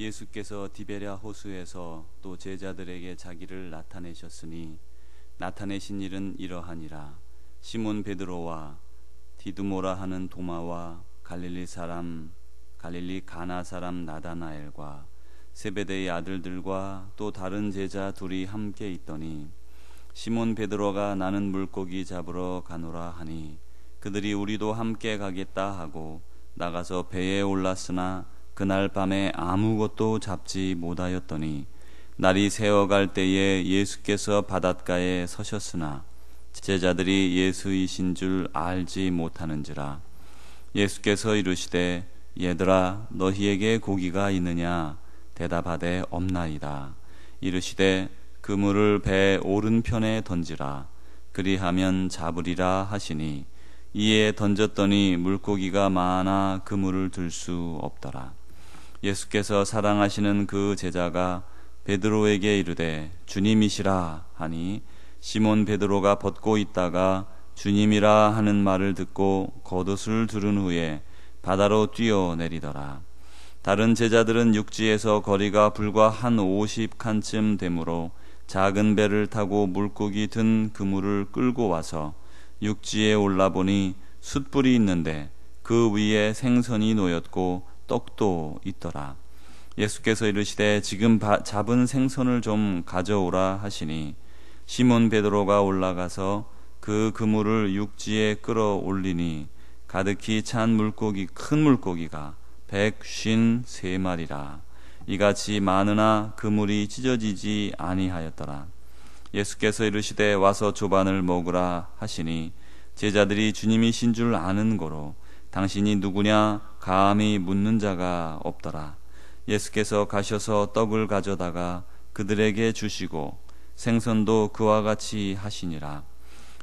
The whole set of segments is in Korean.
예수께서 디베랴 호수에서 또 제자들에게 자기를 나타내셨으니 나타내신 일은 이러하니라. 시몬 베드로와 디두모라 하는 도마와 갈릴리 가나 사람 나다나엘과 세베대의 아들들과 또 다른 제자 둘이 함께 있더니 시몬 베드로가 나는 물고기 잡으러 가노라 하니 그들이 우리도 함께 가겠다 하고 나가서 배에 올랐으나 그날 밤에 아무것도 잡지 못하였더니 날이 새어갈 때에 예수께서 바닷가에 서셨으나 제자들이 예수이신 줄 알지 못하는지라. 예수께서 이르시되 얘들아 너희에게 고기가 있느냐 대답하되 없나이다. 이르시되 그물을 배 오른편에 던지라. 그리하면 잡으리라 하시니 이에 던졌더니 물고기가 많아 그물을 들 수 없더라. 예수께서 사랑하시는 그 제자가 베드로에게 이르되 주님이시라 하니 시몬 베드로가 벗고 있다가 주님이라 하는 말을 듣고 겉옷을 두른 후에 바다로 뛰어내리더라. 다른 제자들은 육지에서 거리가 불과 한 50칸쯤 되므로 작은 배를 타고 물고기 든 그물을 끌고 와서 육지에 올라보니 숯불이 있는데 그 위에 생선이 놓였고 떡도 있더라. 예수께서 이르시되 지금 잡은 생선을 좀 가져오라 하시니 시몬 베드로가 올라가서 그 그물을 육지에 끌어올리니 가득히 찬 큰 물고기가 153마리라. 이같이 많으나 그물이 찢어지지 아니하였더라. 예수께서 이르시되 와서 조반을 먹으라 하시니 제자들이 주님이신 줄 아는 고로 당신이 누구냐 감히 묻는 자가 없더라. 예수께서 가셔서 떡을 가져다가 그들에게 주시고 생선도 그와 같이 하시니라.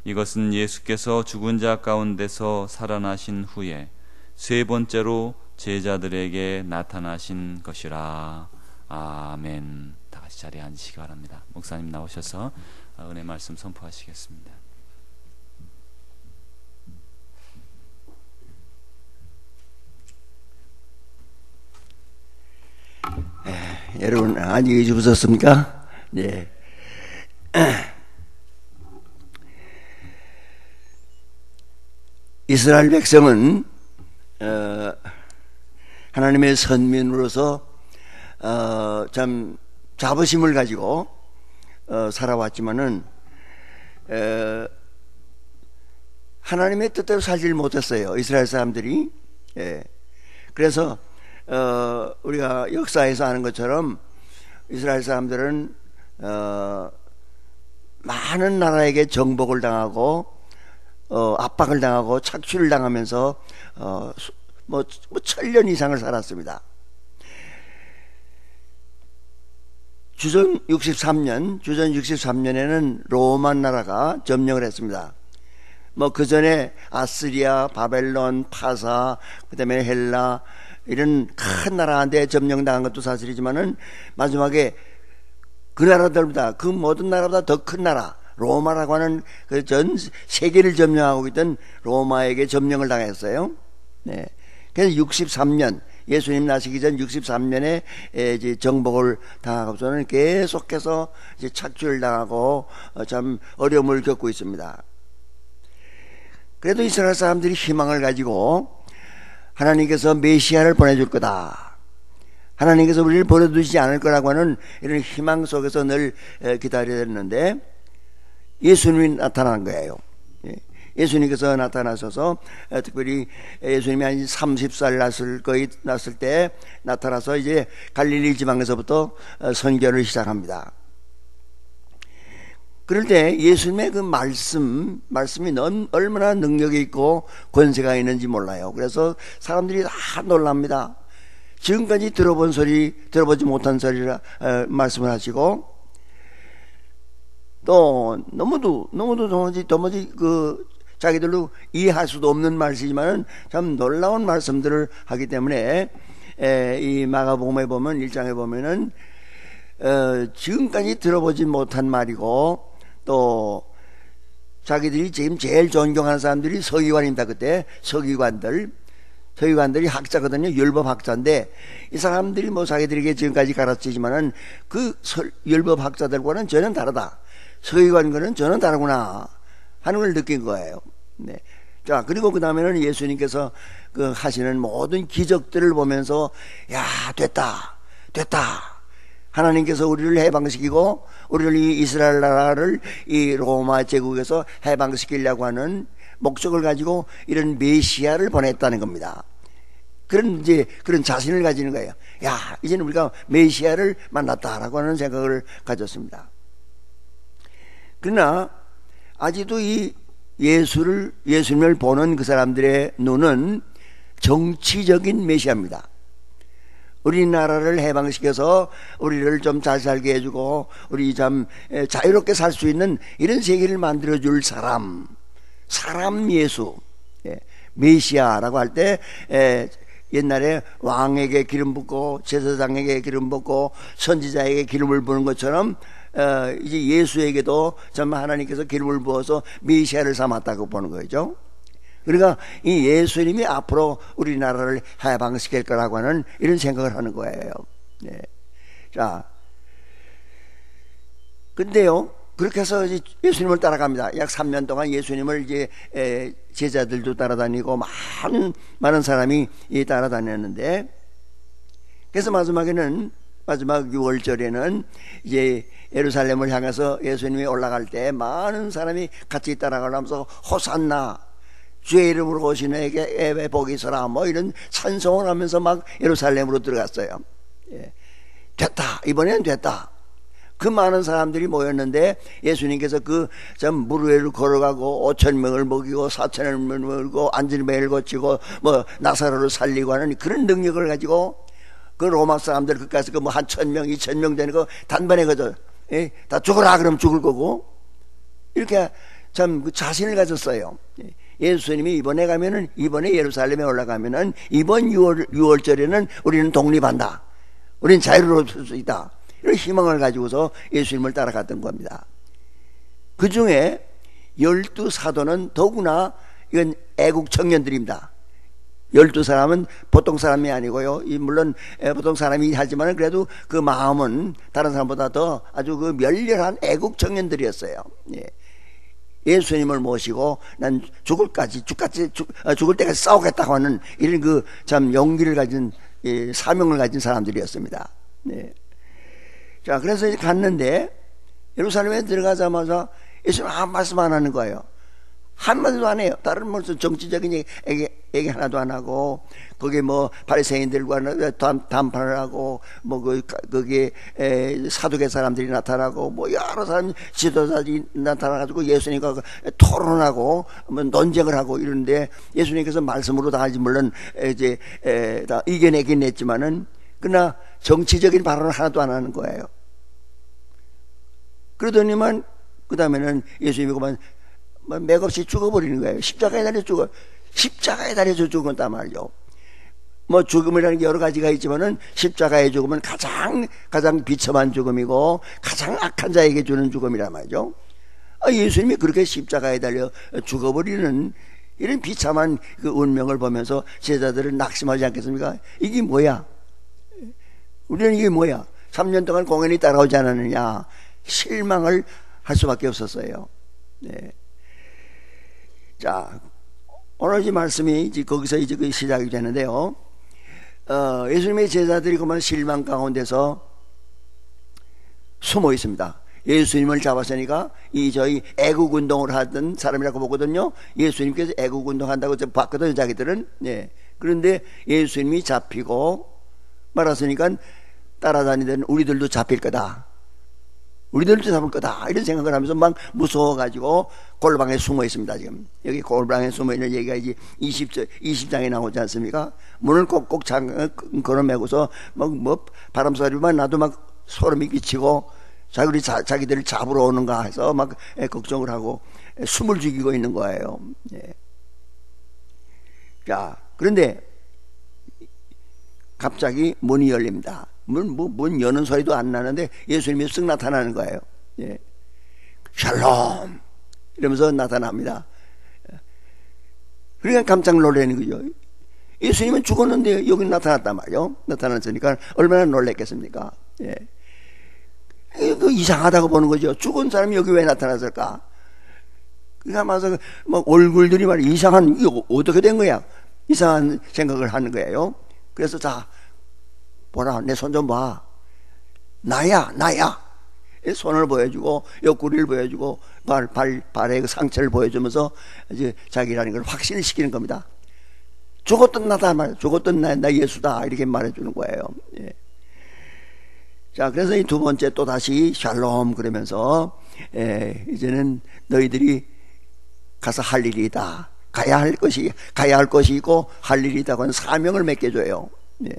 이것은 예수께서 죽은 자 가운데서 살아나신 후에 세 번째로 제자들에게 나타나신 것이라. 아멘. 다 같이 자리에 앉으시기 바랍니다. 목사님 나오셔서 은혜 말씀 선포하시겠습니다. 여러분 안녕히 주무셨습니까? 네. 이스라엘 백성은 하나님의 선민으로서 참 자부심을 가지고 살아왔지만은 하나님의 뜻대로 살지를 못했어요. 이스라엘 사람들이. 그래서 우리가 역사에서 아는 것처럼 이스라엘 사람들은 많은 나라에게 정복을 당하고 압박을 당하고 착취를 당하면서 뭐 1000년 이상을 살았습니다. 주전 63년에는 로마 나라가 점령을 했습니다. 뭐 그 전에 아스리아, 바벨론, 파사, 그다음에 헬라 이런 큰 나라한테 점령당한 것도 사실이지만은 마지막에 그 나라들보다 그 모든 나라보다 더 큰 나라 로마라고 하는 그 전 세계를 점령하고 있던 로마에게 점령을 당했어요. 네. 그래서 63년 예수님 나시기 전 63년에 이제 정복을 당하고서는 계속해서 이제 착취를 당하고 참 어려움을 겪고 있습니다. 그래도 이스라엘 사람들이 희망을 가지고 하나님께서 메시아를 보내줄 거다, 하나님께서 우리를 보내두지 않을 거라고 하는 이런 희망 속에서 늘 기다려야 했는데 예수님이 나타난 거예요. 예수님께서 나타나셔서 특별히 예수님이 한 30살 났을 때 나타나서 이제 갈릴리 지방에서부터 선교를 시작합니다. 그럴 때 예수님의 그 말씀이 얼마나 능력이 있고 권세가 있는지 몰라요. 그래서 사람들이 다 놀랍니다. 지금까지 들어보지 못한 소리라 말씀을 하시고, 또 너무도 도무지 자기들로 이해할 수도 없는 말씀이지만은 참 놀라운 말씀들을 하기 때문에 이 마가복음에 보면 1장에 보면은 지금까지 들어보지 못한 말이고, 또 자기들이 지금 제일 존경하는 사람들이 서기관입니다. 그때 서기관들 서기관들이 학자거든요. 율법 학자인데 이 사람들이 뭐 자기들에게 지금까지 가르치지만은 그 율법 학자들과는 전혀 다르다. 서기관과는 전혀 다르구나 하는 걸 느낀 거예요. 네. 자, 그리고 그 다음에는 예수님께서 그 하시는 모든 기적들을 보면서 야, 됐다. 하나님께서 우리를 해방시키고 우리를 이 이스라엘 나라를 이 로마 제국에서 해방시키려고 하는 목적을 가지고 이런 메시아를 보냈다는 겁니다. 그런 자신을 가지는 거예요. 야, 이제는 우리가 메시아를 만났다라고 하는 생각을 가졌습니다. 그러나 아직도 이 예수님을 보는 그 사람들의 눈은 정치적인 메시아입니다. 우리나라를 해방시켜서 우리를 좀 잘 살게 해주고 우리 참 자유롭게 살 수 있는 이런 세계를 만들어줄 사람 예수, 메시아라고 할 때 옛날에 왕에게 기름 붓고 제사장에게 기름 붓고 선지자에게 기름을 부는 것처럼 이제 예수에게도 정말 하나님께서 기름을 부어서 메시아를 삼았다고 보는 거죠. 그러니까 이 예수님이 앞으로 우리나라를 해방시킬 거라고 하는 이런 생각을 하는 거예요. 네. 자, 근데요, 그렇게 해서 이제 예수님을 따라갑니다. 약 3년 동안 예수님을 이제 제자들도 따라다니고 많은 사람이 따라다녔는데, 그래서 마지막 6월절에는 이제 예루살렘을 향해서 예수님이 올라갈 때 많은 사람이 같이 따라가면서 호산나, 주의 이름으로 오시는 에게 복이 있어라, 뭐 이런 찬송을 하면서 막 예루살렘으로 들어갔어요. 됐다, 이번에는 됐다. 그 많은 사람들이 모였는데 예수님께서 그 물 위를 걸어가고 5,000명을 먹이고 4,000명을 먹이고 안진뱅이를 고치고 뭐 나사로를 살리고 하는 그런 능력을 가지고 그 로마 사람들 그까지 뭐 한 1,000명, 2,000명 되는 거 단번에 그저 다 죽어라 그러면 죽을 거고 이렇게 참 그 자신을 가졌어요. 예수님이 이번에 예루살렘에 올라가면은 이번 6월절에는 우리는 독립한다. 우리는 자유로울 수 있다. 이런 희망을 가지고서 예수님을 따라갔던 겁니다. 그 중에 12사도는 더구나 이건 애국 청년들입니다. 12사람은 보통 사람이 아니고요. 물론 보통 사람이 하지만 그래도 그 마음은 다른 사람보다 더 아주 그 멸렬한 애국 청년들이었어요. 예수님을 모시고 난 죽을 때까지 싸우겠다고 하는 이런 그 참 용기를 가진 사명을 가진 사람들이었습니다. 네. 자, 그래서 이제 갔는데 예루살렘에 들어가자마자 예수님 아무 말씀 안 하는 거예요. 한마디도 안 해요. 다른 무슨 정치적인 얘기 하나도 안 하고 거기에 뭐 바리새인들과 담판을 하고 뭐 거기에 사두개 사람들이 나타나고 뭐 여러 사람 지도자들이 나타나가지고 예수님과 토론하고 뭐 논쟁을 하고 이러는데 예수님께서 말씀으로 다 하지 물론 이제 다 이겨내긴 했지만은 그러나 정치적인 발언을 하나도 안 하는 거예요. 그러더니만 그 다음에는 예수님이 그만 맥없이 죽어버리는 거예요. 십자가에 달려서 죽었단 말이죠. 뭐 죽음이라는 게 여러 가지가 있지만은 십자가의 죽음은 가장 비참한 죽음이고 가장 악한 자에게 주는 죽음이란 말이죠. 예수님이 그렇게 십자가에 달려 죽어버리는 이런 비참한 그 운명을 보면서 제자들은 낙심하지 않겠습니까? 이게 뭐야? 우리는 이게 뭐야? 3년 동안 공연히 따라오지 않았느냐? 실망을 할 수밖에 없었어요. 네. 자, 오늘 이 말씀이 이제 거기서 이제 시작이 되는데요. 예수님의 제자들이 그만 실망 가운데서 숨어 있습니다. 예수님을 잡았으니까 저희 애국 운동을 하던 사람이라고 보거든요. 예수님께서 애국 운동한다고 봤거든요, 자기들은. 네. 그런데 예수님이 잡히고 말았으니까 따라다니던 우리들도 잡힐 거다. 우리들도 잡을 거다. 이런 생각을 하면서 막 무서워가지고 골방에 숨어 있습니다, 지금. 여기 골방에 숨어 있는 얘기가 이제 20장에 나오지 않습니까? 문을 꼭꼭 걸어매고서 뭐 바람소리만 나도 막 소름이 끼치고 자기들을 잡으러 오는가 해서 막 걱정을 하고 숨을 죽이고 있는 거예요. 예. 자, 그런데 갑자기 문이 열립니다. 문 여는 소리도 안 나는데 예수님이 쓱 나타나는 거예요. 예. 샬롬 이러면서 나타납니다. 그러니까 깜짝 놀라는 거죠. 예수님은 죽었는데 여기 나타났단 말이요. 나타났으니까 얼마나 놀랬겠습니까? 예. 그 이상하다고 보는 거죠. 죽은 사람이 여기 왜 나타났을까? 그러니까 맞아, 막 얼굴들이 말이야 이상한, 이거 어떻게 된 거야? 이상한 생각을 하는 거예요. 그래서 자, 보라, 내 손 좀 봐. 나야. 손을 보여주고 옆구리를 보여주고 발의 그 상처를 보여주면서 이제 자기라는 걸 확신을 시키는 겁니다. 죽었던 나다 말, 죽었던 나 예수다 이렇게 말해주는 거예요. 예. 자, 그래서 이 두 번째 또 다시 샬롬 그러면서 이제는 너희들이 가서 할 일이 있다. 가야 할 것이 있고 할 일이 있다고 하는 사명을 맡겨줘요. 예.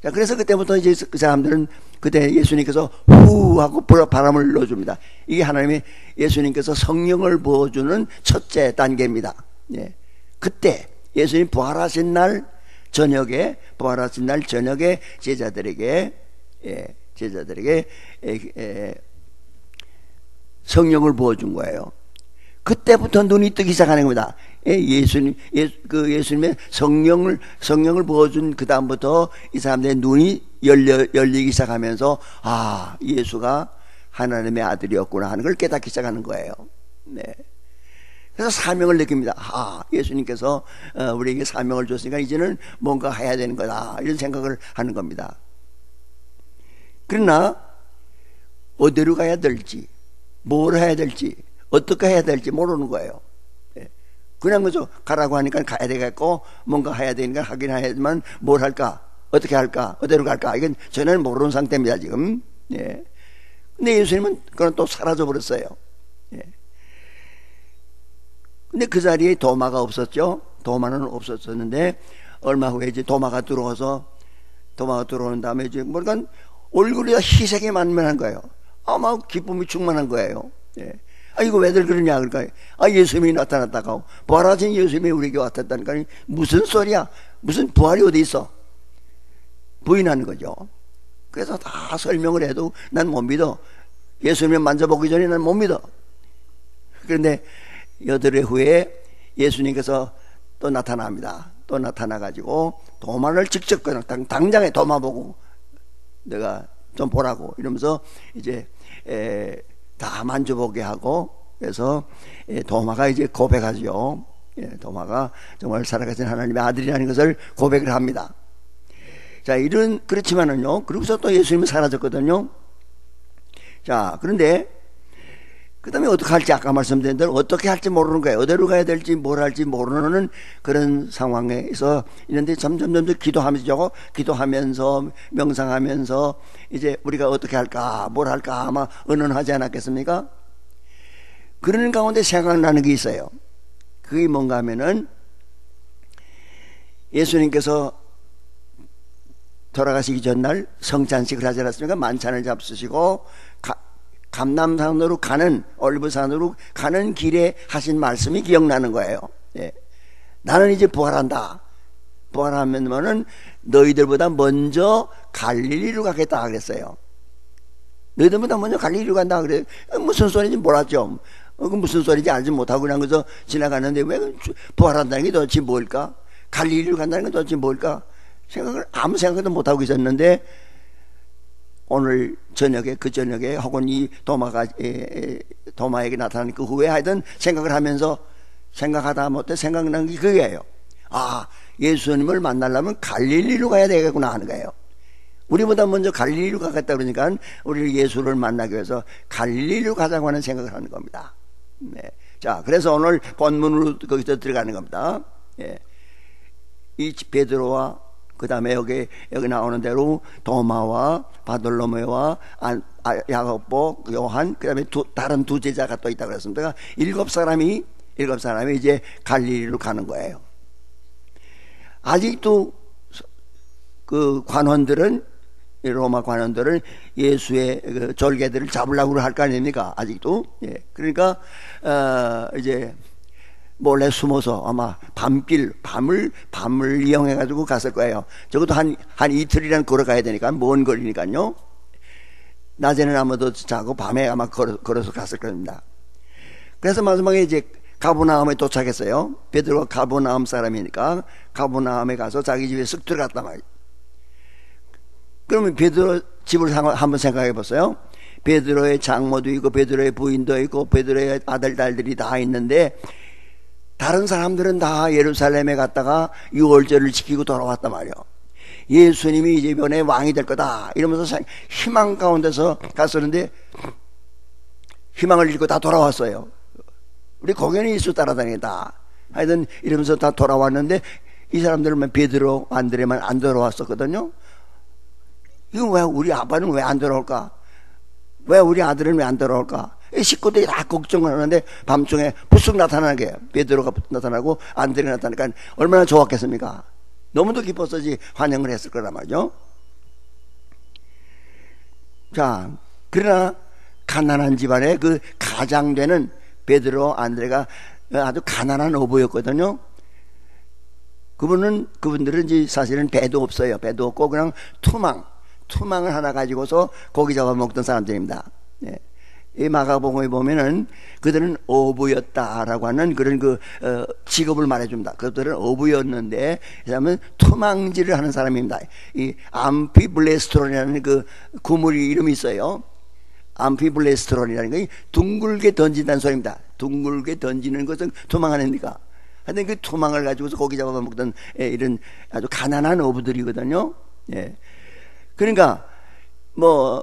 자, 그래서 그때부터 이제 그 사람들은 그때 예수님께서 후 하고 바람을 넣어줍니다. 이게 하나님의 예수님께서 성령을 부어주는 첫째 단계입니다. 예. 그때 예수님 부활하신 날 저녁에 제자들에게 성령을 부어준 거예요. 그때부터 눈이 뜨기 시작하는 겁니다. 예수님의 성령을 부어준 그 다음부터 이 사람들의 눈이 열리기 시작하면서 아, 예수가 하나님의 아들이었구나 하는 걸 깨닫기 시작하는 거예요. 네. 그래서 사명을 느낍니다. 아, 예수님께서 우리에게 사명을 줬으니까 이제는 뭔가 해야 되는 거다 이런 생각을 하는 겁니다. 그러나 어디로 가야 될지, 뭘 해야 될지, 어떻게 해야 될지 모르는 거예요. 그냥 그저 가라고 하니까 가야 되겠고 뭔가 해야 되니까 하긴 해야지만 뭘 할까, 어떻게 할까, 어디로 갈까 이건 전혀 모르는 상태입니다 지금. 예. 근데 예수님은 그건 또 사라져 버렸어요. 예. 근데 그 자리에 도마가 없었죠. 도마는 없었었는데 얼마 후에 이제 도마가 들어오는 다음에 이제 뭔가 얼굴이 다 희색이 만면한 거예요. 아마 기쁨이 충만한 거예요. 예. 아, 이거 왜들 그러냐, 그러니까. 아, 예수님이 나타났다고. 부활하신 예수님이 우리에게 왔다니까. 무슨 소리야? 무슨 부활이 어디 있어? 부인하는 거죠. 그래서 다 설명을 해도 난 못 믿어. 예수님을 만져보기 전에 난 못 믿어. 그런데 8일 후에 예수님께서 또 나타납니다. 또 나타나가지고 도마를 직접 그냥 당장에 도마 보고 내가 좀 보라고 이러면서 이제 다 만져보게 하고 그래서 도마가 이제 고백하죠. 도마가 정말 살아계신 하나님의 아들이라는 것을 고백을 합니다. 자, 그렇지만은요, 그러고서 또 예수님은 사라졌거든요. 자, 그런데 그 다음에 어떻게 할지 아까 말씀드린 대로 어떻게 할지 모르는 거예요. 어디로 가야 될지 뭘 할지 모르는 그런 상황에서 있는데 점점 기도하면서 명상하면서 이제 우리가 어떻게 할까 뭘 할까 아마 의논하지 않았겠습니까? 그러는 가운데 생각나는 게 있어요. 그게 뭔가 하면은 예수님께서 돌아가시기 전날 성찬식을 하지 않았습니까? 만찬을 잡수시고 감람산으로 가는 올리브산으로 가는 길에 하신 말씀이 기억나는 거예요. 예. 나는 이제 부활한다. 부활하면은 너희들보다 먼저 갈릴리로 가겠다 그랬어요. 너희들보다 먼저 갈릴리로 간다 그래. 무슨 소리인지 몰랐죠. 그 무슨 소리인지 알지 못하고 그냥 그저 지나가는데 왜 부활한다는 게 도대체 뭘까? 갈릴리로 간다는 게 도대체 뭘까? 아무 생각도 못하고 있었는데 오늘 저녁에 그 저녁에 혹은 이 도마에게 나타난 그 후에 하여튼 생각을 하면서 생각하다 못해 생각난 게 그게예요. 아, 예수님을 만나려면 갈릴리로 가야 되겠구나 하는 거예요. 우리보다 먼저 갈릴리로 가겠다 그러니까 우리 예수를 만나기 위해서 갈릴리로 가자고 하는 생각을 하는 겁니다. 네. 자, 그래서 오늘 본문으로 거기서 들어가는 겁니다. 예. 이 베드로와 그 다음에 여기 나오는 대로 도마와 바돌로메와 야고보, 요한, 그 다음에 다른 두 제자가 또 있다고 그랬습니다. 7사람이 이제 갈릴리로 가는 거예요. 아직도 그 관원들은, 로마 관원들은 예수의 그 졸개들을 잡으려고 할 거 아닙니까? 아직도. 예. 그러니까, 이제 몰래 숨어서 아마 밤을 이용해가지고 갔을 거예요. 적어도 한 이틀이란 걸어가야 되니까, 먼 거리니까요. 낮에는 아마도 자고 밤에 아마 걸어서 갔을 겁니다. 그래서 마지막에 이제 가버나움에 도착했어요. 베드로가 가버나움 사람이니까 가버나움에 가서 자기 집에 쓱 들어갔단 말이에요. 그러면 베드로 집을 한번 생각해 보세요. 베드로의 장모도 있고 베드로의 부인도 있고 베드로의 아들 딸들이 다 있는데 다른 사람들은 다 예루살렘에 갔다가 유월절을 지키고 돌아왔단 말이에요. 예수님이 이제 이번에 왕이 될 거다 이러면서 희망 가운데서 갔었는데 희망을 잃고 다 돌아왔어요. 우리 공연히 예수 따라다니겠다 하여튼 이러면서 다 돌아왔는데 이 사람들은 베드로 안드레만 안 돌아왔었거든요. 이거 왜 우리 아빠는 왜 안 돌아올까? 왜 우리 아들은 왜 안 돌아올까? 식구들이 다 걱정을 하는데 밤중에 부쩍 나타나게 베드로가 나타나고 안드레가 나타나니까 얼마나 좋았겠습니까? 너무도 기뻤어지 환영을 했을 거란 말이죠. 자, 그러나 가난한 집안의 그 가장되는 베드로 안드레가 아주 가난한 어부였거든요. 그분들은 이제 사실은 배도 없어요. 배도 없고 그냥 투망을 하나 가지고서 고기 잡아먹던 사람들입니다. 예. 이 마가복음에 보면은 그들은 어부였다라고 하는 그런 직업을 말해줍니다. 그들은 어부였는데 이 사람은 투망질을 하는 사람입니다. 이 암피블레스트론이라는 그 구물이 이름이 있어요. 암피블레스트론이라는 게 둥글게 던진다는 소리입니다. 둥글게 던지는 것은 투망하니까. 근데 그 투망을 가지고서 고기 잡아먹던 이런 아주 가난한 어부들이거든요. 예. 그러니까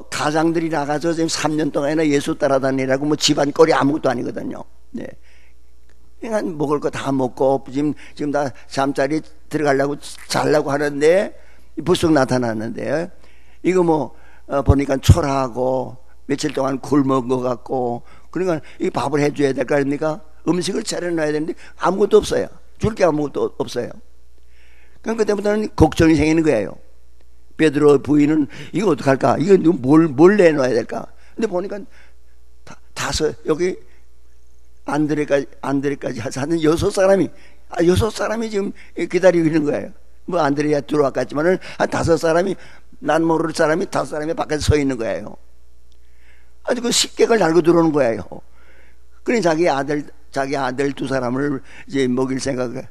가장들이 나가서 지금 3년 동안이나 예수 따라다니라고 집안 꼴이 아무것도 아니거든요. 네. 그러니까 먹을 거 다 먹고 지금 다 잠자리 들어가려고 자려고 하는데 불쑥 나타났는데 이거 보니까 초라하고 며칠 동안 굶은 것 같고 그러니까 이 밥을 해줘야 될 거 아닙니까? 음식을 차려놔야 되는데 아무것도 없어요. 줄 게 아무것도 없어요. 그러니까 그때부터는 걱정이 생기는 거예요. 베드로 부인은 이거 어떡할까? 이거 뭘 내놔야 될까? 근데 보니까 여기 안드레까지 하는 6사람이 지금 기다리고 있는 거예요. 안드레가 들어왔겠지만은 한 5사람이 난 모를 사람이 5사람이 밖에서 서 있는 거예요. 아주 그 식객을 달고 들어오는 거예요. 그래 자기 아들 2사람을 이제 먹일 생각을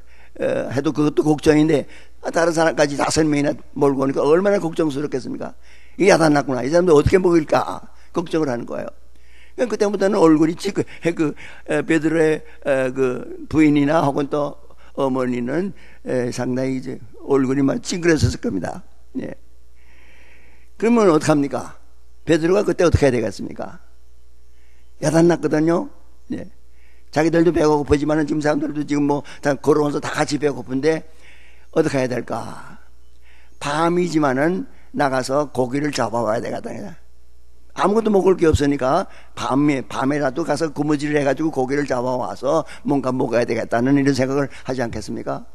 해도 그것도 걱정인데 다른 사람까지 5명이나 몰고 오니까 얼마나 걱정스럽겠습니까? 이 야단났구나. 이 사람들 어떻게 먹일까? 걱정을 하는 거예요. 그때부터는 얼굴이 베드로의 그 부인이나 혹은 또 어머니는 상당히 이제 얼굴이 막 찡그렸었을 겁니다. 예. 그러면 어떡합니까? 베드로가 그때 어떻게 해야 되겠습니까? 야단났거든요. 예. 자기들도 배고프지만은 지금 사람들도 지금 다 걸어오면서 다 같이 배고픈데 어떻게 해야 될까? 밤이지만은 나가서 고기를 잡아와야 되겠다. 아무것도 먹을 게 없으니까 밤에라도 가서 구무질을 해가지고 고기를 잡아와서 뭔가 먹어야 되겠다는 이런 생각을 하지 않겠습니까?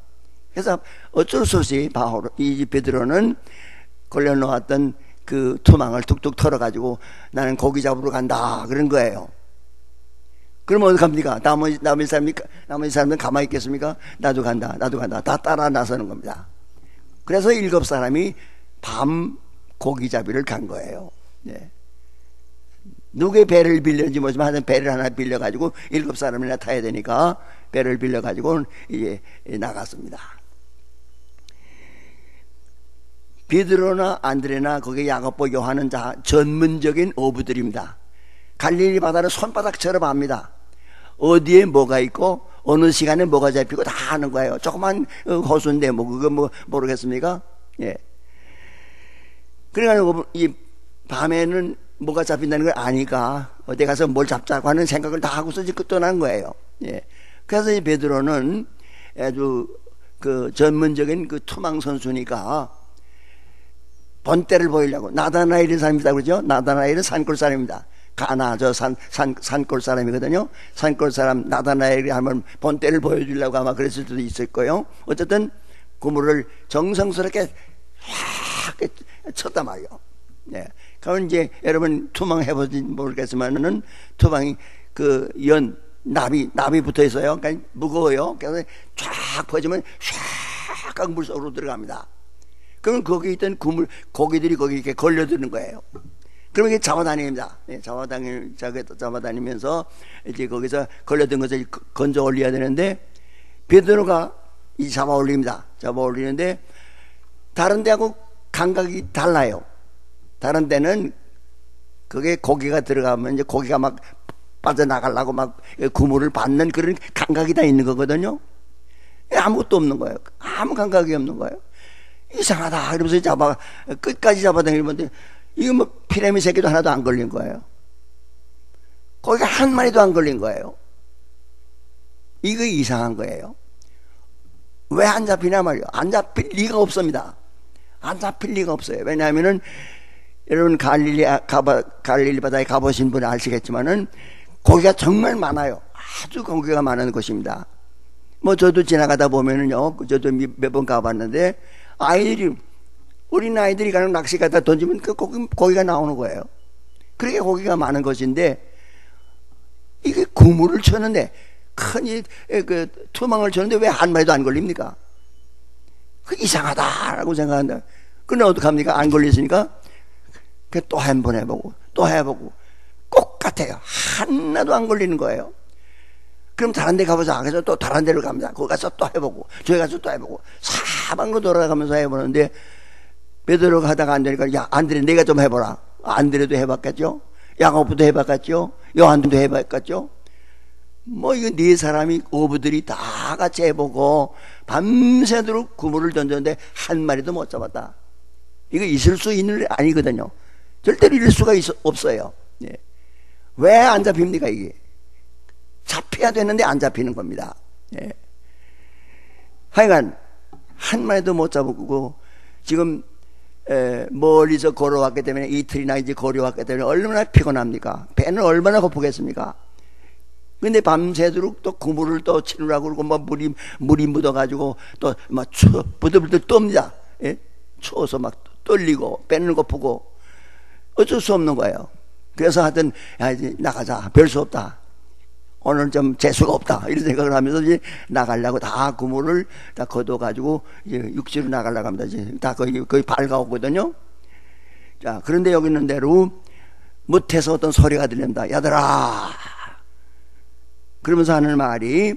그래서 어쩔 수 없이 이 베드로는 걸려놓았던 그 투망을 툭툭 털어가지고 나는 고기 잡으러 간다 그런 거예요. 그러면 어떡합니까? 나머지 사람들은 가만히 있겠습니까? 나도 간다. 다 따라 나서는 겁니다. 그래서 7사람이 밤 고기잡이를 간 거예요. 네. 누구의 배를 빌렸는지 모르지만 하여튼 배를 하나 빌려가지고 7사람이나 타야 되니까 배를 빌려가지고 이제 나갔습니다. 베드로나 안드레나 거기 야고보 요한은 다 전문적인 어부들입니다. 갈릴리 바다를 손바닥처럼 압니다. 어디에 뭐가 있고 어느 시간에 뭐가 잡히고 다 아는 거예요. 조그만 호수인데 그거 모르겠습니까? 예. 그러니까 이 밤에는 뭐가 잡힌다는 걸 아니까 어디 가서 뭘 잡자고 하는 생각을 다 하고서 이제 떠난 거예요. 예. 그래서 이 베드로는 아주 그 전문적인 그 투망 선수니까 본때를 보이려고 나다나엘이라는 사람이 있다고 그러죠. 나다나엘은 산골 사람입니다. 가나 산골 사람이거든요. 산골 사람 나다나엘이 하면 본때를 보여주려고 아마 그랬을 수도 있을 거예요. 어쨌든 그물을 정성스럽게 확 쳤단 말이에요. 네. 그러면 이제 여러분 투망 해보지 모르겠지만은 투망이 그 나비 붙어 있어요. 그러니까 무거워요. 그래서 쫙 퍼지면 쫙 물속으로 들어갑니다. 그러면 거기 있던 고기들이 거기 이렇게 걸려드는 거예요. 그러면 이게 잡아다닙니다. 예, 잡아다니면서 이제 거기서 걸려든 것을 건져 올려야 되는데 베드로가 이 잡아 올립니다. 잡아 올리는데 다른 데하고 감각이 달라요. 다른 데는 그게 고기가 들어가면 이제 고기가 막 빠져나가려고 막 구물을 받는 그런 감각이 다 있는 거거든요. 아무것도 없는 거예요. 아무 감각이 없는 거예요. 이상하다 이러면서 끝까지 잡아당기는데 이거 뭐 피라미 새끼도 하나도 안 걸린 거예요. 거기가 한 마리도 안 걸린 거예요. 이거 이상한 거예요. 왜 안 잡히냐 말이에요. 안 잡힐 리가 없습니다. 안 잡힐 리가 없어요. 왜냐하면은 여러분 갈릴리 바다에 가보신 분은 아시겠지만은 고기가 정말 많아요. 아주 고기가 많은 곳입니다. 뭐 저도 지나가다 보면은요, 저도 몇 번 가봤는데 어린 아이들이 가는 낚시 갖다 던지면 그 고기가 나오는 거예요. 그렇게 고기가 많은 것인데 이게 그물을 쳤는데 큰 투망을 쳤는데 왜 한 마리도 안 걸립니까? 그 이상하다라고 생각한다. 근데 어떡합니까? 안 걸렸으니까 또 한 번 해보고 또 해보고 똑같아요. 하나도 안 걸리는 거예요. 그럼 다른 데 가보자. 그래서 또 다른 데로 갑니다. 거기 가서 또 해보고 저기 가서 또 해보고 사방으로 돌아가면서 해보는데 베드로가 하다가 안 되니까 야 안드레 내가 좀 해보라. 안드레도 해봤겠죠. 야고보도 해봤겠죠. 요한도 해봤겠죠. 뭐 이거 네 사람이 어부들이 다 같이 해보고 밤새도록 그물을 던졌는데 한 마리도 못 잡았다. 이거 있을 수 있는 일 아니거든요. 절대로 이럴 수가 없어요. 예. 왜 안 잡힙니까 이게? 잡혀야 되는데 안 잡히는 겁니다. 예. 하여간 한 마리도 못 잡고 지금 멀리서 걸어왔기 때문에 이틀이나 이제 걸어왔기 때문에 얼마나 피곤합니까? 배는 얼마나 고프겠습니까? 근데 밤새도록 또 그물을 또 치느라고 그러고 뭐 물이 묻어가지고 또 막 부들부들 떱니다. 예? 추워서 막 떨리고 배는 고프고 어쩔 수 없는 거예요. 그래서 하여튼 야 이제 나가자. 별 수 없다. 오늘 좀 재수가 없다. 이런 생각을 하면서 이제 나가려고 다 그물을 다 걷어가지고 이제 육지로 나가려고 합니다. 이제 다 거의 밝아오거든요. 자, 그런데 여기 있는 대로 못해서 어떤 소리가 들립니다. 야들아. 그러면서 하는 말이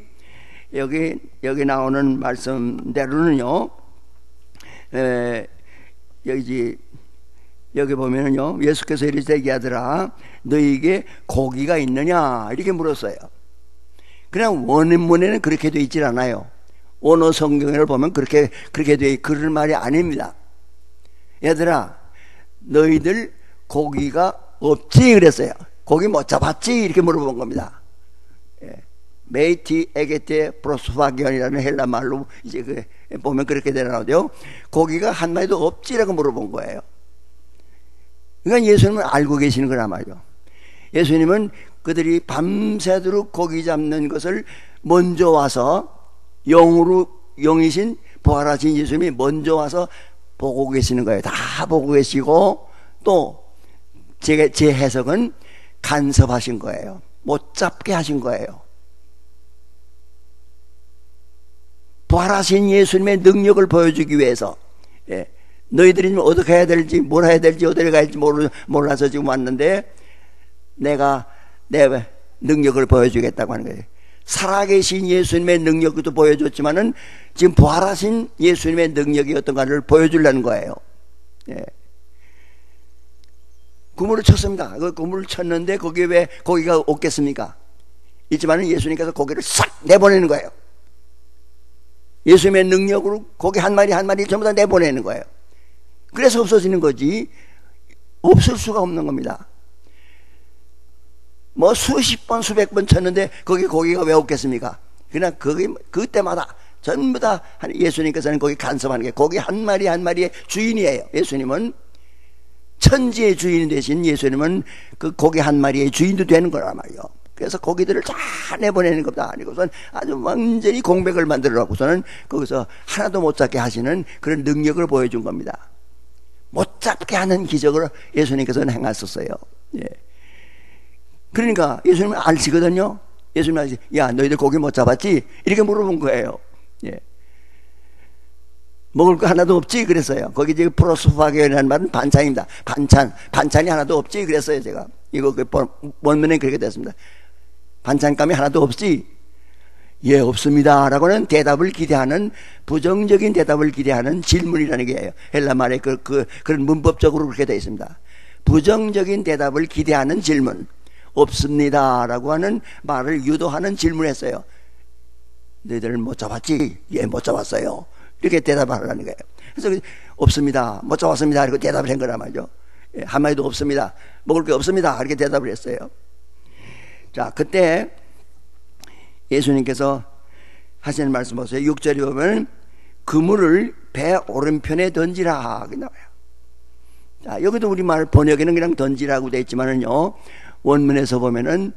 여기 나오는 말씀대로는요. 여기 보면은요. 예수께서 이르시되 야들아 너에게 고기가 있느냐 이렇게 물었어요. 그냥 원문에는 그렇게 되어 있질 않아요. 원어 성경을 보면 그렇게 되어 그럴 말이 아닙니다. 얘들아 너희들 고기가 없지 그랬어요. 고기 못 잡았지 이렇게 물어본 겁니다. 메이티 에게테 프로스파기언이라는 헬라 말로 이제 보면 그렇게 되나오죠. 고기가 한 마리도 없지라고 물어본 거예요. 그러니까 예수님은 알고 계시는 거란 말이죠. 예수님은 그들이 밤새도록 고기 잡는 것을 먼저 와서 영이신 부활하신 예수님이 먼저 와서 보고 계시는 거예요. 다 보고 계시고 또 제 해석은 간섭하신 거예요. 못 잡게 하신 거예요. 부활하신 예수님의 능력을 보여주기 위해서 너희들이 어떻게 해야 될지 뭘 해야 될지 어디를 가야 할지 몰라서 지금 왔는데 내가 내 능력을 보여주겠다고 하는 거예요. 살아계신 예수님의 능력도 보여줬지만은 지금 부활하신 예수님의 능력이 어떤가를 보여주려는 거예요. 그물을 쳤습니다. 그 그물을 쳤는데 거기에 왜 고기가 없겠습니까? 있지만은 예수님께서 고기를 싹 내보내는 거예요. 예수님의 능력으로 고기 한 마리 전부 다 내보내는 거예요. 그래서 없어지는 거지 없을 수가 없는 겁니다. 뭐 수십 번 수백 번 쳤는데 거기 고기가 왜 없겠습니까? 그냥 그때마다 전부 다 예수님께서는 거기 간섭하는 게 고기 한 마리의 주인이에요. 예수님은 천지의 주인 대신 예수님은 그 고기 한 마리의 주인도 되는 거란 말이에요. 그래서 고기들을 다 내보내는 것도 아니고선 아주 완전히 공백을 만들어 놓고서는 거기서 하나도 못 잡게 하시는 그런 능력을 보여준 겁니다. 못 잡게 하는 기적을 예수님께서는 행하셨어요. 예. 그러니까 예수님은 아시거든요. 예수님은 아시, 야 너희들 고기 못 잡았지? 이렇게 물어본 거예요. 예. 먹을 거 하나도 없지 그랬어요. 거기 지금 프로스파게라는 말은 반찬입니다. 반찬이 하나도 없지 그랬어요. 제가 이거 원문에 그렇게 됐습니다. 반찬감이 하나도 없지. 예, 없습니다 라고는 대답을 기대하는, 부정적인 대답을 기대하는 질문이라는 게 헬라 말에 그런 문법적으로 그렇게 되어 있습니다. 부정적인 대답을 기대하는 질문, 없습니다 라고 하는 말을 유도하는 질문을 했어요. 너희들 못 잡았지? 예, 못 잡았어요. 이렇게 대답하라는 거예요. 그래서 없습니다, 못 잡았습니다 이렇게 대답을 한 거란 말이죠. 예, 한마디도 없습니다, 먹을 게 없습니다 이렇게 대답을 했어요. 자, 그때 예수님께서 하시는 말씀 보세요. 6절에 보면 그물을 배 오른편에 던지라 나와요. 자, 여기도 우리말 번역에는 그냥 던지라고 되어 있지만은요, 원문에서 보면은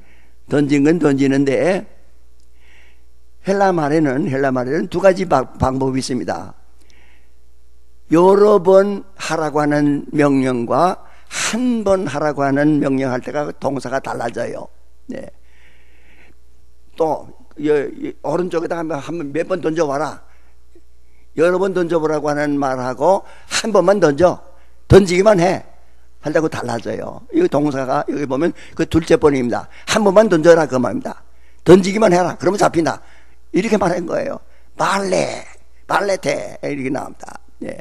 던진 건 던지는데 헬라 말에는 두 가지 방법이 있습니다. 여러 번 하라고 하는 명령과 한 번 하라고 하는 명령할 때가 동사가 달라져요. 네. 또 오른쪽에다 한번 몇 번 던져봐라, 여러 번 던져보라고 하는 말하고 한 번만 던지기만 해 한다고 달라져요. 이 동사가 여기 보면 그 둘째 번입니다. 한 번만 던져라 그 말입니다. 던지기만 해라 그러면 잡힌다 이렇게 말한 거예요. 발레테 이렇게 나옵니다. 예.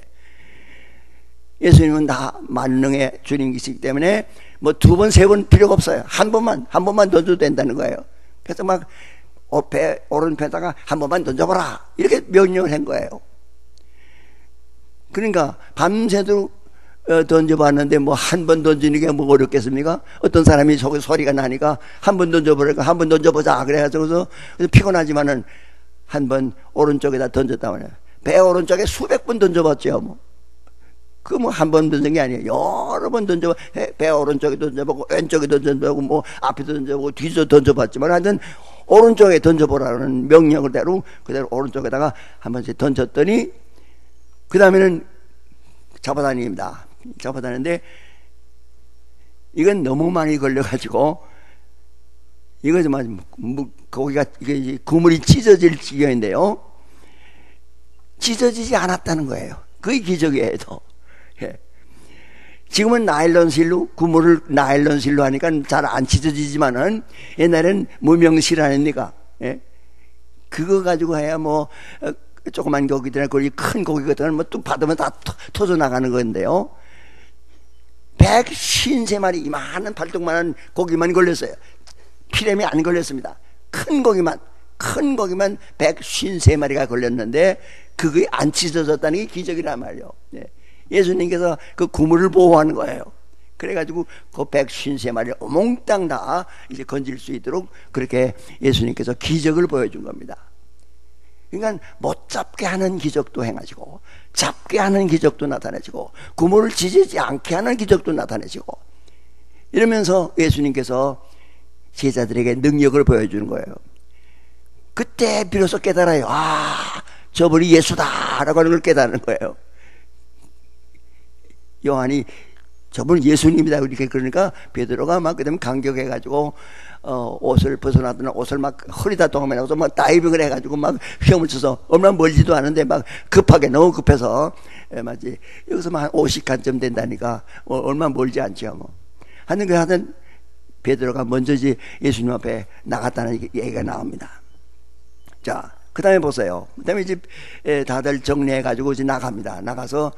예수님은 다 만능의 주님이시기 때문에 뭐 두 번, 세 번 필요가 없어요. 한 번만 던져도 된다는 거예요. 그래서 막 배 오른편에다가 한 번만 던져보라 이렇게 명령을 한 거예요. 그러니까 밤새도록 던져봤는데 뭐 한 번 던지는 게 뭐 어렵겠습니까? 어떤 사람이 속에 소리가 나니까 한 번 던져보니까 한 번 던져보자 그래가지고 피곤하지만은 한 번 오른쪽에다 던졌다 말이에요. 배 오른쪽에 수백 번 던져봤죠. 뭐 그 뭐 한 번 던진 게 아니에요. 여러 번 던져, 배 오른쪽에 던져보고 왼쪽에 던져보고 뭐 앞에도 던져보고 뒤에도 던져봤지만 하여튼 오른쪽에 던져보라는 명령을 그대로 오른쪽에다가 한 번씩 던졌더니 그 다음에는 잡아다닙니다. 잡아다니는데 이건 너무 많이 걸려가지고 이거 정말 거기가 이게 그물이 찢어질 지경인데요, 찢어지지 않았다는 거예요. 그게 기적이에요. 예. 지금은 나일론실로, 그물을 나일론실로 하니까 잘 안 찢어지지만은 옛날엔 무명실 아닙니까? 예? 그거 가지고 해야 뭐 조그만 고기들이나 큰 고기 같은 건 뭐 뚝 받으면 다 터져 나가는 건데요, 153마리 이만한 팔뚝만한 고기만 걸렸어요. 피렘이 안 걸렸습니다. 큰 고기만 153마리가 걸렸는데 그게 안 찢어졌다는 게 기적이란 말이에요. 예. 예수님께서 그 그물을 보호하는 거예요. 그래가지고 그 153마리를 오몽땅 다 이제 건질 수 있도록 그렇게 예수님께서 기적을 보여준 겁니다. 그러니까 못 잡게 하는 기적도 행하시고 잡게 하는 기적도 나타내시고 그물을 찢지 않게 하는 기적도 나타내시고 이러면서 예수님께서 제자들에게 능력을 보여주는 거예요. 그때 비로소 깨달아요. 아, 저분이 예수다라고 하는 걸 깨달는 거예요. 요한이 저분은 예수님이다 이렇게 그러니까 베드로가 막 그다음에 감격해가지고 옷을 벗어나더니 옷을 막 허리다 동면하고서 막 다이빙을 해가지고 막 휘엄을 쳐서 얼마나 멀지도 않은데 막 급하게 너무 급해서 맞지 여기서 막 한 50칸쯤 된다니까 얼마나 멀지 않죠 뭐. 하여튼 베드로가 먼저 이제 예수님 앞에 나갔다는 얘기가 나옵니다. 자, 그 다음에 보세요. 그 다음에 이제 다들 정리해가지고 이제 나갑니다. 나가서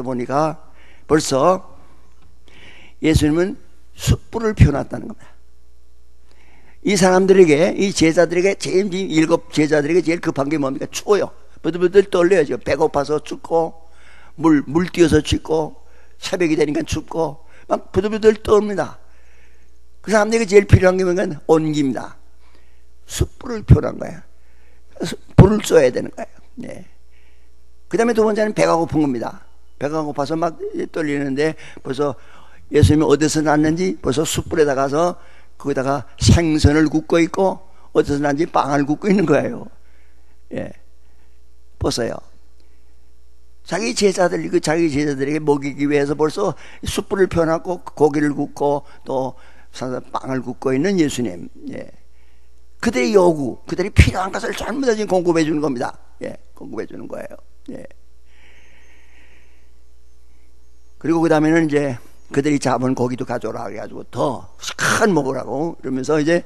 보니까 벌써 예수님은 숯불을 피워놨다는 겁니다. 이 사람들에게, 이 제자들에게, 일곱 제자들에게 제일 급한 게 뭡니까? 추워요. 부들부들 떨려야죠. 배고파서 춥고, 물 뛰어서 춥고, 새벽이 되니까 춥고, 막 부들부들 떠옵니다. 그 사람들에게 제일 필요한 게 뭔가 온기입니다. 숯불을 피워놓은 거예요. 불을 쏘야 되는 거예요. 네. 그 다음에 두 번째는 배가 고픈 겁니다. 배가 고파서 막 떨리는데 벌써 예수님이 어디서 났는지 벌써 숯불에다 가서 거기다가 생선을 굽고 있고 어디서 났는지 빵을 굽고 있는 거예요. 예. 보세요. 자기 제자들에게 먹이기 위해서 벌써 숯불을 펴놨고 고기를 굽고 또 빵을 굽고 있는 예수님. 예. 그들의 요구, 그들이 필요한 것을 전부 다 지금 공급해 주는 겁니다. 예, 공급해 주는 거예요. 예. 그리고 그 다음에는 이제 그들이 잡은 고기도 가져오라 그래가지고 더 큰 먹으라고 이러면서 이제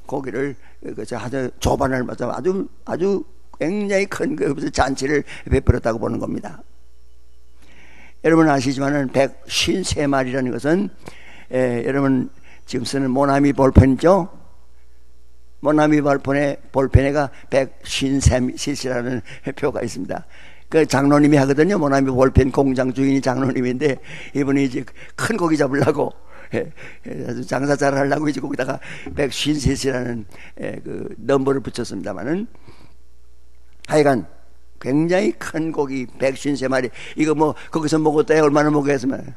고기를 아주 조반을 맞아 아주 굉장히 큰 그 잔치를 베풀었다고 보는 겁니다. 여러분 아시지만은 153마리라는 것은 여러분 지금 쓰는 모나미 볼펜이죠. 모나미 볼펜에가 153cc라는 표가 있습니다. 그 장로님이 하거든요. 모나미 볼펜 공장 주인이 장로님인데 이분이 이제 큰 고기 잡으려고 장사 잘 하려고 이제 거기다가 153cc라는 그 넘버를 붙였습니다만은 하여간 굉장히 큰 고기 153마리 이거 뭐 거기서 먹었다 얼마나 먹었으면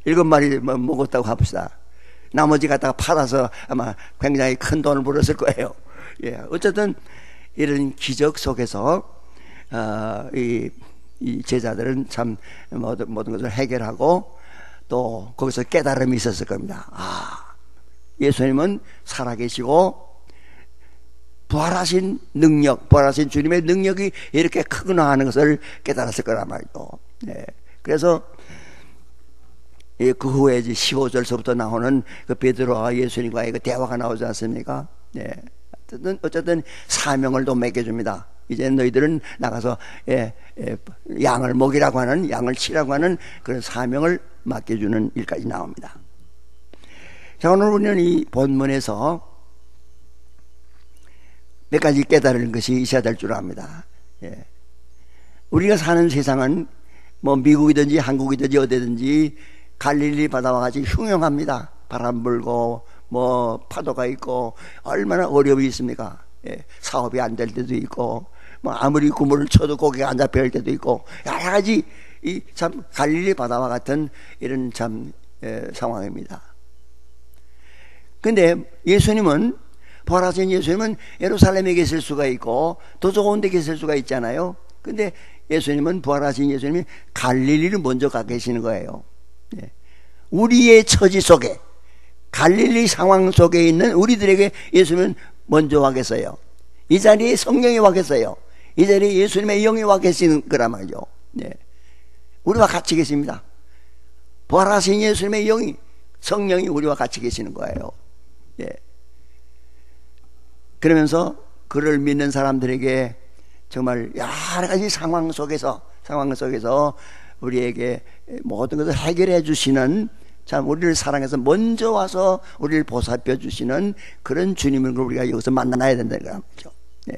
7마리 먹었다고 합시다. 나머지 갖다가 팔아서 아마 굉장히 큰 돈을 벌었을 거예요. 예, 어쨌든 이런 기적 속에서 이 제자들은 참 모든 것을 해결하고 또 거기서 깨달음이 있었을 겁니다. 예수님은 살아계시고 부활하신 능력, 부활하신 주님의 능력이 이렇게 크구나 하는 것을 깨달았을 거란 말이죠. 네. 그래서 그 후에 15절서부터 나오는 그 베드로와 예수님과의 그 대화가 나오지 않습니까? 네. 어쨌든 사명을 또 맡겨줍니다. 이제 너희들은 나가서 양을 먹이라고 하는, 양을 치라고 하는 그런 사명을 맡겨주는 일까지 나옵니다. 자, 오늘 우리는 이 본문에서 몇 가지 깨달은 것이 있어야 될 줄 압니다. 예. 우리가 사는 세상은 뭐 미국이든지 한국이든지 어디든지 갈릴리 바다와 같이 흉흉합니다. 바람 불고 뭐 파도가 있고 얼마나 어려움이 있습니까? 예. 사업이 안 될 때도 있고 뭐 아무리 구물을 쳐도 고기가 안 잡힐 때도 있고 여러 가지 이 참 갈릴리 바다와 같은 이런 참 상황입니다. 근데 예수님은 부활하신 예수님은 예루살렘에 계실 수가 있고 더 좋은 데 계실 수가 있잖아요. 근데 예수님은 부활하신 예수님이 갈릴리를 먼저 가 계시는 거예요. 예. 우리의 처지 속에 갈릴리 상황 속에 있는 우리들에게 예수님은 먼저 와 계세요. 이 자리에 성령이 와 계세요. 이 자리에 예수님의 영이 와 계시는 거란 말이죠. 예. 우리와 같이 계십니다. 부활하신 예수님의 영이 성령이 우리와 같이 계시는 거예요. 예. 그러면서 그를 믿는 사람들에게 정말 여러 가지 상황 속에서 우리에게 모든 것을 해결해 주시는 참 우리를 사랑해서 먼저 와서 우리를 보살펴 주시는 그런 주님을 우리가 여기서 만나야 된다는 거죠. 네.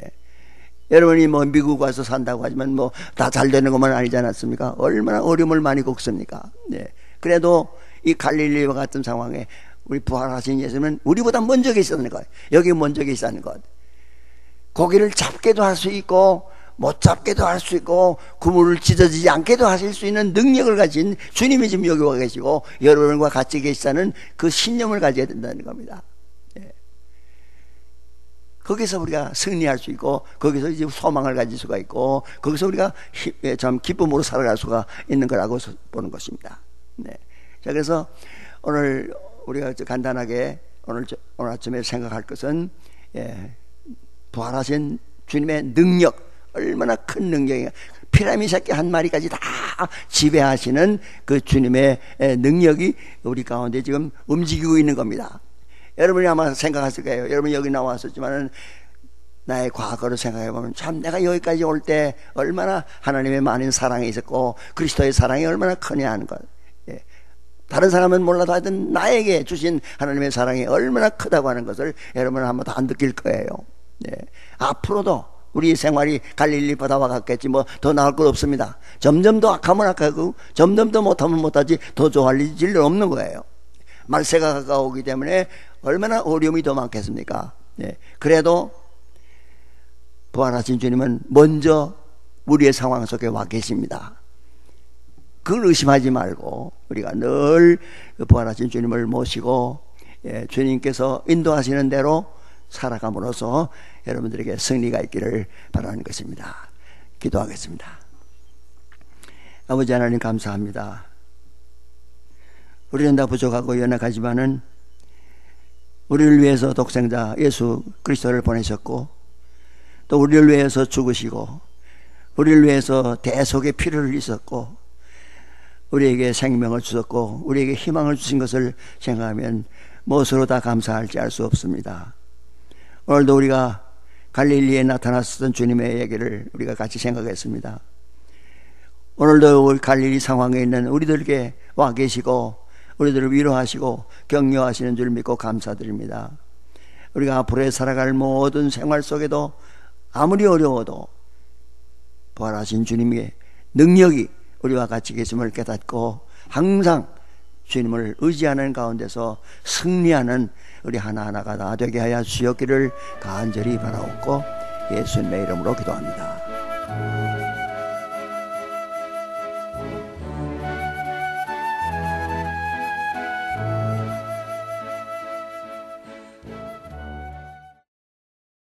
여러분이 뭐 미국 와서 산다고 하지만 뭐 다 잘 되는 것만 아니지 않았습니까? 얼마나 어려움을 많이 겪습니까? 네. 그래도 이 갈릴리와 같은 상황에 우리 부활하신 예수님은 우리보다 먼저 계시다는 거예요. 여기 먼저 계시다는 것. 고기를 잡게도 할 수 있고 못 잡게도 할 수 있고 그물을 찢어지지 않게도 하실 수 있는 능력을 가진 주님이 지금 여기 와 계시고 여러분과 같이 계시다는 그 신념을 가져야 된다는 겁니다. 예. 거기서 우리가 승리할 수 있고 거기서 이제 소망을 가질 수가 있고 거기서 우리가 참 기쁨으로 살아갈 수가 있는 거라고 보는 것입니다. 네. 자, 그래서 오늘 우리가 간단하게 오늘 아침에 생각할 것은 부활하신 주님의 능력, 얼마나 큰 능력이야. 피라미 새끼 한 마리까지 다 지배하시는 그 주님의 능력이 우리 가운데 지금 움직이고 있는 겁니다. 여러분이 아마 생각하실 거예요. 여러분이 여기 나왔었지만은 나의 과거를 생각해보면 참 내가 여기까지 올 때 얼마나 하나님의 많은 사랑이 있었고 그리스도의 사랑이 얼마나 크냐 하는 것. 다른 사람은 몰라도 하여튼 나에게 주신 하나님의 사랑이 얼마나 크다고 하는 것을 여러분은 한번 다 느낄 거예요. 네. 앞으로도 우리 생활이 갈릴리 바다와 같겠지 뭐 더 나을 것 없습니다. 점점 더 악하면 악하고 점점 더 못하면 못하지 더 좋아질 일 없는 거예요. 말세가 가까우기 때문에 얼마나 어려움이 더 많겠습니까? 네. 그래도 부활하신 주님은 먼저 우리의 상황 속에 와 계십니다. 그걸 의심하지 말고 우리가 늘 부활하신 주님을 모시고 주님께서 인도하시는 대로 살아감으로써 여러분들에게 승리가 있기를 바라는 것입니다. 기도하겠습니다. 아버지 하나님 감사합니다. 우리는 다 부족하고 연약하지만은 우리를 위해서 독생자 예수 그리스도를 보내셨고 또 우리를 위해서 죽으시고 우리를 위해서 대속의 피를 흘리셨고 우리에게 생명을 주셨고 우리에게 희망을 주신 것을 생각하면 무엇으로 다 감사할지 알 수 없습니다. 오늘도 우리가 갈릴리에 나타났었던 주님의 얘기를 우리가 같이 생각했습니다. 오늘도 갈릴리 상황에 있는 우리들에게 와 계시고 우리들을 위로하시고 격려하시는 줄 믿고 감사드립니다. 우리가 앞으로 살아갈 모든 생활 속에도 아무리 어려워도 부활하신 주님의 능력이 우리와 같이 계심을 깨닫고 항상 주님을 의지하는 가운데서 승리하는 우리 하나하나가 다 되게 하여 주셨기를 간절히 바라옵고 예수님의 이름으로 기도합니다.